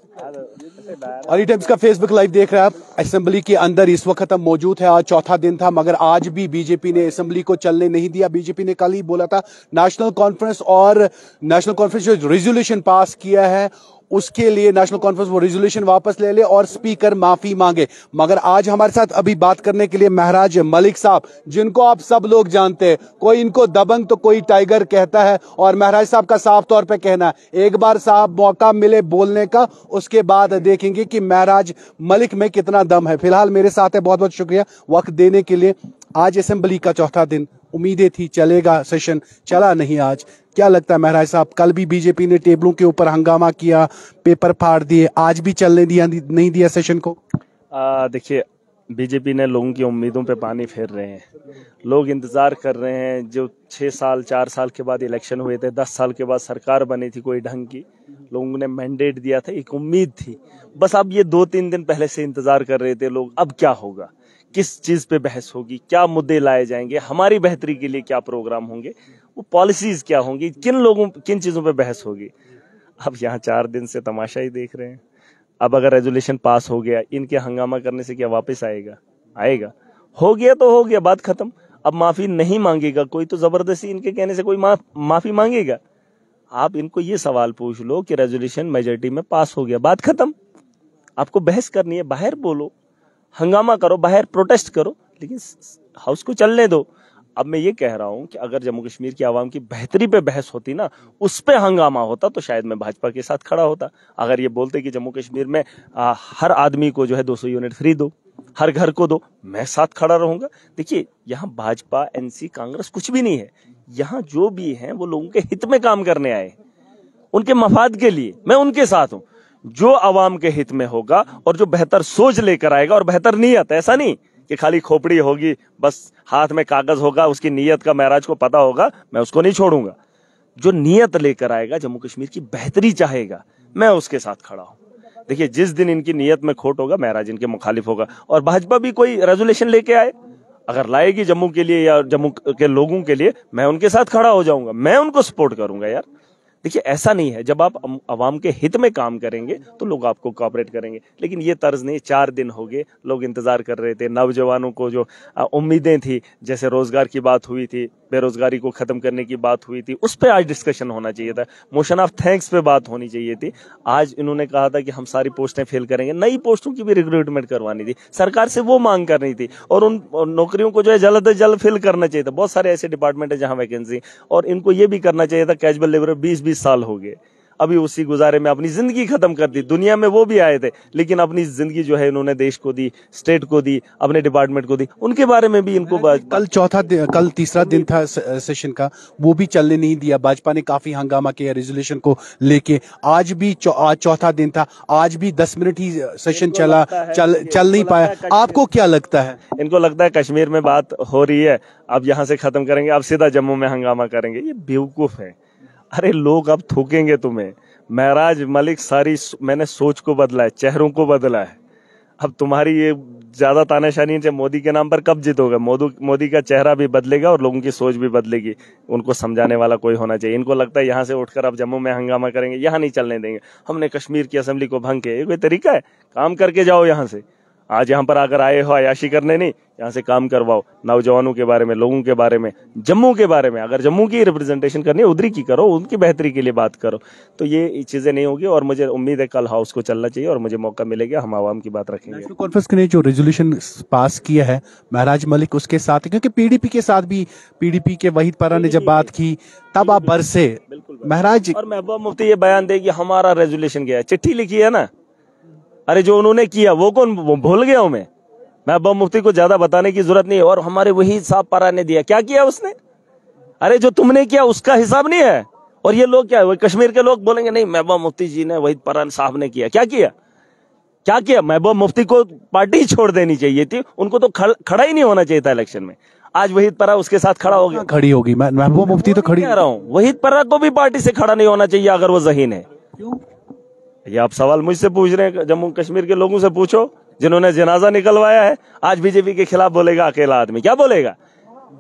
Ali times का Facebook live देख रहे हैं आप। असेंबली के अंदर इस वक्त हम मौजूद है। आज चौथा दिन था, मगर आज भी बीजेपी ने असेंबली को चलने नहीं दिया। बीजेपी ने कल ही बोला था नेशनल कॉन्फ्रेंस जो रेजोल्यूशन पास किया है उसके लिए नेशनल कॉन्फ्रेंस वो रेजोल्यूशन वापस ले ले और स्पीकर माफी मांगे। मगर आज हमारे साथ अभी बात करने के लिए महराज मलिक साहब, जिनको आप सब लोग जानते हैं, कोई इनको दबंग तो कोई टाइगर कहता है, और महराज साहब का साफ तौर पे कहना है एक बार साहब मौका मिले बोलने का, उसके बाद देखेंगे कि महराज मलिक में कितना दम है। फिलहाल मेरे साथ है, बहुत बहुत शुक्रिया वक्त देने के लिए। आज असेंबली का चौथा दिन, उम्मीदें थी चलेगा सेशन, चला नहीं आज। क्या लगता है महराज साहब, कल भी बीजेपी ने टेबलों के ऊपर हंगामा किया, पेपर फाड़ दिए, आज भी चलने दिया नहीं दिया सेशन को? देखिए, बीजेपी ने लोगों की उम्मीदों पे पानी फेर रहे हैं। लोग इंतजार कर रहे हैं। जो 6 साल 4 साल के बाद इलेक्शन हुए थे, 10 साल के बाद सरकार बनी थी कोई ढंग की, लोगों ने मैंडेट दिया था, एक उम्मीद थी। बस अब ये 2-3 दिन पहले से इंतजार कर रहे थे लोग, अब क्या होगा, किस चीज पे बहस होगी, क्या मुद्दे लाए जाएंगे, हमारी बेहतरी के लिए क्या प्रोग्राम होंगे, वो पॉलिसीज क्या होंगी, किन चीजों पे बहस होगी। अब यहाँ 4 दिन से तमाशा ही देख रहे हैं। अब अगर रेजोल्यूशन पास हो गया, इनके हंगामा करने से क्या वापस आएगा? हो गया तो हो गया, बात खत्म। अब माफी नहीं मांगेगा कोई, तो जबरदस्ती इनके कहने से कोई माफी मांगेगा? आप इनको ये सवाल पूछ लो कि रेजोल्यूशन मेजोरिटी में पास हो गया, बात खत्म। आपको बहस करनी है, बाहर बोलो, हंगामा करो, बाहर प्रोटेस्ट करो, लेकिन हाउस को चलने दो। अब मैं ये कह रहा हूं कि अगर जम्मू कश्मीर की आवाम की बेहतरी पे बहस होती ना, उस पे हंगामा होता, तो शायद मैं भाजपा के साथ खड़ा होता। अगर ये बोलते कि जम्मू कश्मीर में हर आदमी को जो है 200 यूनिट फ्री दो, हर घर को दो, मैं साथ खड़ा रहूंगा। देखिए, यहाँ भाजपा, एनसी, कांग्रेस कुछ भी नहीं है। यहाँ जो भी है वो लोगों के हित में काम करने आए, उनके मफाद के लिए। मैं उनके साथ हूं। जो आवाम के हित में होगा और जो बेहतर सोच लेकर आएगा और बेहतर नीयत, ऐसा नहीं कि खाली खोपड़ी होगी, बस हाथ में कागज होगा, उसकी नीयत का महराज को पता होगा, मैं उसको नहीं छोड़ूंगा। जो नीयत लेकर आएगा, जम्मू कश्मीर की बेहतरी चाहेगा, मैं उसके साथ खड़ा हूं। देखिए, जिस दिन इनकी नीयत में खोट होगा, महराज इनके मुखालिफ होगा। और भाजपा भी कोई रेजोल्यूशन लेके आए, अगर लाएगी जम्मू के लिए या जम्मू के लोगों के लिए, मैं उनके साथ खड़ा हो जाऊंगा, मैं उनको सपोर्ट करूंगा यार। देखिए, ऐसा नहीं है, जब आप अवाम के हित में काम करेंगे तो लोग आपको कोऑपरेट करेंगे। लेकिन ये तर्ज नहीं। 4 दिन हो गए, लोग इंतजार कर रहे थे। नौजवानों को जो उम्मीदें थी, जैसे रोजगार की बात हुई थी, बेरोजगारी को खत्म करने की बात हुई थी, उस पर आज डिस्कशन होना चाहिए था। मोशन ऑफ थैंक्स पे बात होनी चाहिए थी। आज इन्होंने कहा था कि हम सारी पोस्टें फिल करेंगे, नई पोस्टों की भी रिक्रूटमेंट करवानी थी, सरकार से वो मांग करनी थी, और उन नौकरियों को जो है जल्द से जल्द फिल करना चाहिए था। बहुत सारे ऐसे डिपार्टमेंट है जहां वैकेंसी, और इनको ये भी करना चाहिए था। कैजुअल लेबर 20-20 साल हो गए, अभी उसी गुजारे में अपनी जिंदगी खत्म कर दी। दुनिया में वो भी आए थे, लेकिन अपनी जिंदगी जो है इन्होंने देश को दी, स्टेट को दी, अपने डिपार्टमेंट को दी। उनके बारे में भी इनको कल तीसरा दिन था सेशन का, वो भी चलने नहीं दिया। भाजपा ने काफी हंगामा किया रेजोल्यूशन को लेके। आज भी चौथा दिन था, आज भी 10 मिनट ही सेशन चल नहीं पाया। आपको क्या लगता है? इनको लगता है कश्मीर में बात हो रही है, अब यहां से खत्म करेंगे, अब सीधा जम्मू में हंगामा करेंगे। ये बेवकूफ है। अरे लोग अब थूकेंगे तुम्हें। महराज मलिक, मैंने सोच को बदला है, चेहरों को बदला है। अब तुम्हारी ये ज्यादा तानाशाही से मोदी के नाम पर कब जीतोगे? मोदी का चेहरा भी बदलेगा और लोगों की सोच भी बदलेगी। उनको समझाने वाला कोई होना चाहिए। इनको लगता है यहाँ से उठकर अब जम्मू में हंगामा करेंगे, यहाँ नहीं चलने देंगे, हमने कश्मीर की असेंबली को भंग किया। ये कोई तरीका है? काम करके जाओ यहाँ से। आज यहाँ पर अगर आए हो अयाशी करने नहीं, यहाँ से काम करवाओ। नौजवानों के बारे में, लोगों के बारे में, जम्मू के बारे में, अगर जम्मू की रिप्रेजेंटेशन करनी है उधरी की करो, उनकी बेहतरी के लिए बात करो। तो ये चीजें नहीं होगी, और मुझे उम्मीद है कल हाउस को चलना चाहिए और मुझे मौका मिलेगा, हम आवाम की बात रखेंगे। नेशनल कॉन्फ्रेंस ने जो रेजोल्यूशन पास किया है, महराज मलिक उसके साथ, क्योंकि पीडीपी के साथ भी, पीडीपी के वहीद परा ने जब बात की तब आप बरसे महराज। और महबूबा मुफ्ती ये बयान दे कि हमारा रेजोल्यूशन गया, चिट्ठी लिखी है ना। अरे जो उन्होंने किया वो कौन भूल गया हूं मैं? महबूबा मुफ्ती को ज्यादा बताने की जरूरत नहीं है। और हमारे वही साहब पारा ने दिया, क्या किया उसने? अरे जो तुमने किया उसका हिसाब नहीं है। और ये लोग क्या है, कश्मीर के लोग बोलेंगे नहीं महबूबा मुफ्ती जी ने, वहीद परा साहब ने किया। क्या किया? महबूबा मुफ्ती को पार्टी छोड़ देनी चाहिए थी, उनको तो खड़ा ही नहीं होना चाहिए था इलेक्शन में। आज वहीद परा उसके साथ खड़ा हो गया, खड़ी होगी। महबूबा मुफ्ती तो खड़ी कह रहा हूँ, वहीद परा को भी पार्टी से खड़ा नहीं होना चाहिए अगर वो ज़हीन है। क्यों? ये आप सवाल मुझसे पूछ रहे हैं, जम्मू कश्मीर के लोगों से पूछो जिन्होंने जनाजा निकलवाया है। आज बीजेपी के खिलाफ बोलेगा अकेला आदमी, क्या बोलेगा?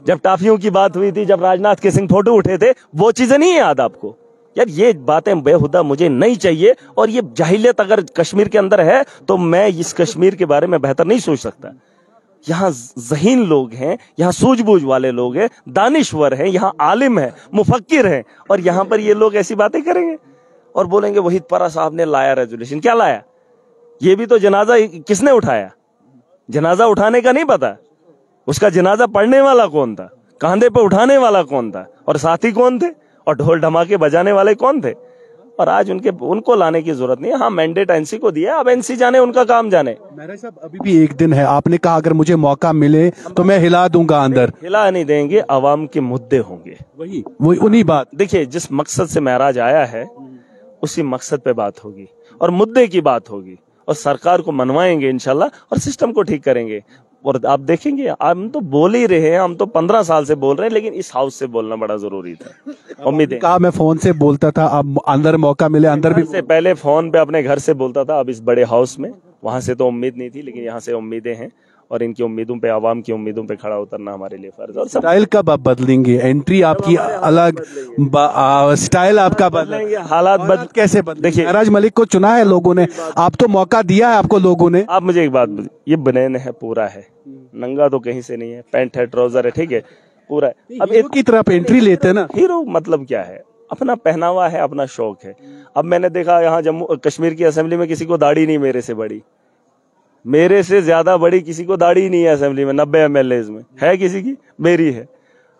जब टाफियों की बात हुई थी, जब राजनाथ के सिंह फोटो उठे थे, वो चीजें नहीं याद आपको? यार ये बातें बेहुदा मुझे नहीं चाहिए। और ये जाहिलियत अगर कश्मीर के अंदर है तो मैं इस कश्मीर के बारे में बेहतर नहीं सोच सकता। यहाँ ज़हीन लोग हैं, यहाँ सूझबूझ वाले लोग हैं, दानिश्वर हैं, यहाँ आलिम है, मुफक्किर हैं, और यहाँ पर ये लोग ऐसी बातें करेंगे और बोलेंगे वहीद परा साहब ने लाया रेजोल्यूशन। क्या लाया? ये भी तो जनाजा किसने उठाया? जनाजा उठाने का नहीं पता, उसका जनाजा पढ़ने वाला कौन था, कांधे पे उठाने वाला कौन था, और साथी कौन थे, और ढोल ढमाके बजाने वाले कौन थे। और आज उनको लाने की जरूरत नहीं है। हाँ, मैंडेट एनसी को दिया, अब एनसी जाने, उनका काम जाने। महराज साहब, अभी भी एक दिन है, आपने कहा अगर मुझे मौका मिले तो मैं हिला दूंगा अंदर। हिला नहीं देंगे, अवाम के मुद्दे होंगे, वही उन्हीं बात। देखिए, जिस मकसद से महराज आया है उसी मकसद पे बात होगी और मुद्दे की बात होगी, और सरकार को मनवाएंगे इंशाल्लाह, और सिस्टम को ठीक करेंगे। और आप देखेंगे, हम तो बोल ही रहे हैं, हम तो 15 साल से बोल रहे हैं, लेकिन इस हाउस से बोलना बड़ा जरूरी था। उम्मीद है, कहा मैं फोन से बोलता था, अब अंदर मौका मिले अंदर भी। से पहले फोन पे अपने घर से बोलता था, अब इस बड़े हाउस में, वहां से तो उम्मीद नहीं थी, लेकिन यहाँ से उम्मीदें हैं, और इनकी उम्मीदों पे, आवाम की उम्मीदों पे खड़ा उतरना हमारे लिए फर्ज है। और स्टाइल कब आप बदलेंगे? एंट्री आपकी अलग, स्टाइल आपका बदलेंगे, हालात कैसे बदले? देखिए, महराज मलिक को चुना है लोगों ने, आप तो मौका दिया है आपको लोगों ने। आप मुझे एक बात बोलिए, ये बनेन है, पूरा है, नंगा तो कहीं से नहीं है, पैंट है, ट्राउजर है, ठीक है, पूरा है। अब हीरो की तरफ एंट्री लेते हैं ना। हीरो मतलब क्या है? अपना पहनावा है, अपना शौक है। अब मैंने देखा यहाँ जम्मू कश्मीर की असेंबली में किसी को दाढ़ी नहीं मेरे से बड़ी, मेरे से ज्यादा बड़ी किसी को दाढ़ी नहीं है असेंबली में, 90 MLAs में है किसी की, मेरी है।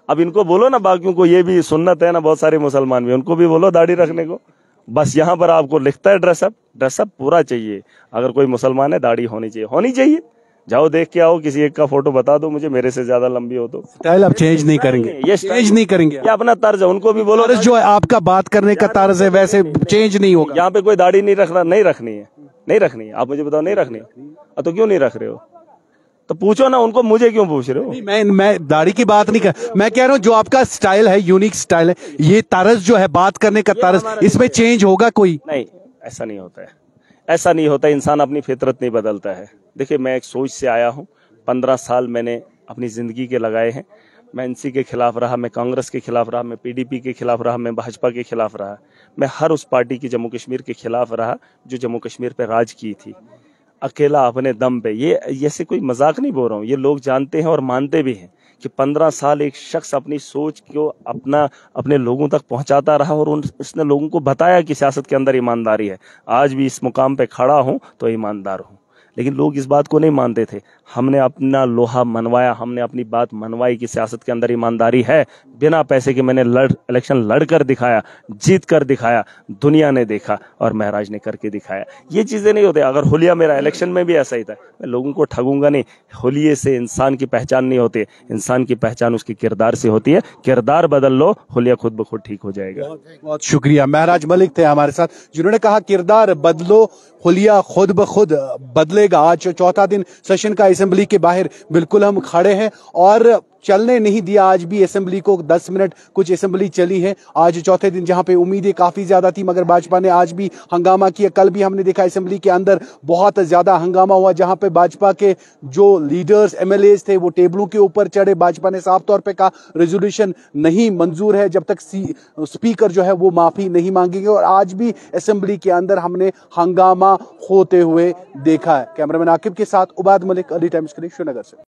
अब इनको बोलो ना, बाकियों को, ये भी सुन्नत है ना, बहुत सारे मुसलमान भी, उनको भी बोलो दाढ़ी रखने को। बस यहाँ पर आपको लिखता है ड्रेसअप पूरा चाहिए। अगर कोई मुसलमान है, दाढ़ी होनी चाहिए। जाओ देख के आओ, किसी एक का फोटो बता दो मुझे, मेरे से ज्यादा लंबी हो तो। स्टाइल आप चेंज नहीं करेंगे? ये चेंज नहीं करेंगे, ये अपना तर्ज है, उनको भी बोलो। जो आपका बात करने का तर्ज है वैसे चेंज नहीं होगा। यहाँ पे कोई दाढ़ी नहीं रखनी है। आप मुझे बताओ, नहीं रखनी है तो क्यों नहीं रख रहे हो? तो पूछो ना उनको, मुझे क्यों पूछ रहे हो? मैं दाढ़ी की बात नहीं कर, मैं कह रहा हूँ जो आपका स्टाइल है, यूनिक स्टाइल है, ये तर्ज जो है बात करने का तर्ज, इसमें चेंज होगा कोई? नहीं, ऐसा नहीं होता है, ऐसा नहीं होता। इंसान अपनी फितरत नहीं बदलता है। देखिए, मैं एक सोच से आया हूँ, 15 साल मैंने अपनी जिंदगी के लगाए हैं। मैं एनसी के खिलाफ रहा, मैं कांग्रेस के खिलाफ रहा, मैं PDP के खिलाफ रहा, मैं भाजपा के खिलाफ रहा, मैं हर उस पार्टी की जम्मू कश्मीर के खिलाफ रहा जो जम्मू कश्मीर पे राज की थी, अकेला अपने दम पे। ये ऐसे कोई मजाक नहीं बोल रहा हूँ, ये लोग जानते हैं और मानते भी हैं कि 15 साल एक शख्स अपनी सोच को अपने लोगों तक पहुंचाता रहा, और उसने लोगों को बताया कि सियासत के अंदर ईमानदारी है। आज भी इस मुकाम पे खड़ा हूं तो ईमानदार हूं, लेकिन लोग इस बात को नहीं मानते थे। हमने अपना लोहा मनवाया, हमने अपनी बात मनवाई कि सियासत के अंदर ईमानदारी है। बिना पैसे के मैंने इलेक्शन लड़कर दिखाया, जीत कर दिखाया, दुनिया ने देखा, और महराज ने करके दिखाया। ये चीजें नहीं होती। अगर हुलिया मेरा इलेक्शन में भी ऐसा ही था, मैं लोगों को ठगूंगा नहीं। हुलिये से इंसान की पहचान नहीं होती, इंसान की पहचान उसके किरदार से होती है। किरदार बदल लो, हुलिया खुद ब खुद ठीक हो जाएगा। बहुत शुक्रिया। महराज मलिक थे हमारे साथ, जिन्होंने कहा किरदार बदलो, हुलिया खुद ब खुद बदलेगा। आज चौथा दिन सेशन का असेंबली के बाहर बिल्कुल हम खड़े हैं, और चलने नहीं दिया आज भी असेंबली को। 10 मिनट कुछ असेंबली चली है आज चौथे दिन, जहां पे उम्मीदें काफी ज्यादा थी, मगर भाजपा ने आज भी हंगामा किया। कल भी हमने देखा असेंबली के अंदर बहुत ज्यादा हंगामा हुआ, जहां पे भाजपा के जो लीडर्स MLAs थे वो टेबलों के ऊपर चढ़े। भाजपा ने साफ तौर पे कहा रेजोल्यूशन नहीं मंजूर है जब तक स्पीकर जो है वो माफी नहीं मांगेंगे, और आज भी असेंबली के अंदर हमने हंगामा होते हुए देखा है। कैमरामैन आकिब के साथ उबाद मलिक, अर्ली टाइम्स के लिए श्रीनगर से।